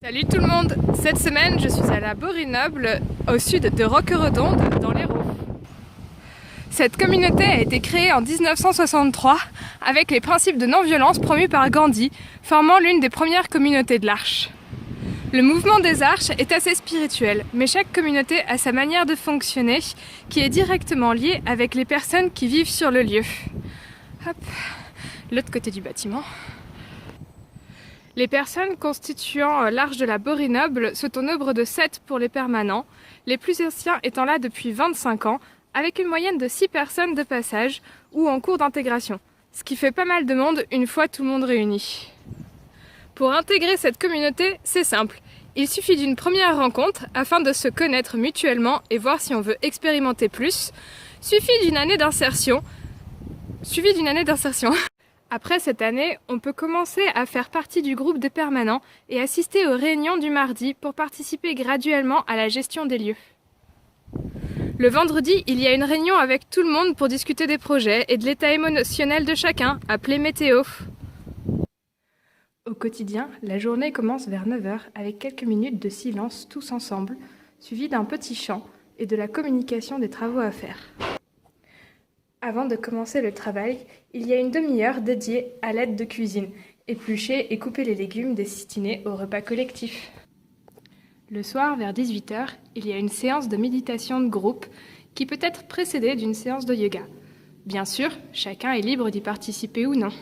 Salut tout le monde! Cette semaine, je suis à la Borinnoble, au sud de Roqueredonde, dans l'Hérault. Cette communauté a été créée en 1963 avec les principes de non-violence promus par Gandhi, formant l'une des premières communautés de l'Arche. Le mouvement des Arches est assez spirituel, mais chaque communauté a sa manière de fonctionner qui est directement liée avec les personnes qui vivent sur le lieu. Hop, l'autre côté du bâtiment. Les personnes constituant l'Arche de la Borinnoble sont au nombre de 7 pour les permanents, les plus anciens étant là depuis 25 ans, avec une moyenne de 6 personnes de passage ou en cours d'intégration, ce qui fait pas mal de monde une fois tout le monde réuni. Pour intégrer cette communauté, c'est simple. Il suffit d'une première rencontre afin de se connaître mutuellement et voir si on veut expérimenter plus. Suffit d'une année d'insertion. Après cette année, on peut commencer à faire partie du groupe de permanents et assister aux réunions du mardi pour participer graduellement à la gestion des lieux. Le vendredi, il y a une réunion avec tout le monde pour discuter des projets et de l'état émotionnel de chacun, appelé météo. Au quotidien, la journée commence vers 9 h avec quelques minutes de silence tous ensemble, suivi d'un petit chant et de la communication des travaux à faire. Avant de commencer le travail, il y a une demi-heure dédiée à l'aide de cuisine, éplucher et couper les légumes destinés au repas collectif. Le soir, vers 18 h, il y a une séance de méditation de groupe qui peut être précédée d'une séance de yoga. Bien sûr, chacun est libre d'y participer ou non.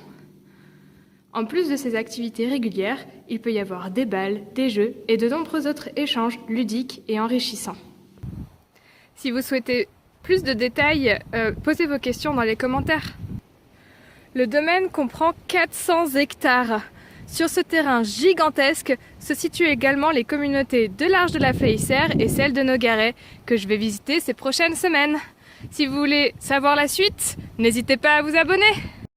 En plus de ces activités régulières, il peut y avoir des balles, des jeux et de nombreux autres échanges ludiques et enrichissants. Si vous souhaitez plus de détails, posez vos questions dans les commentaires. Le domaine comprend 400 hectares. Sur ce terrain gigantesque se situent également les communautés de l'Arche de la Fléissère et celle de Nogaret, que je vais visiter ces prochaines semaines. Si vous voulez savoir la suite, n'hésitez pas à vous abonner.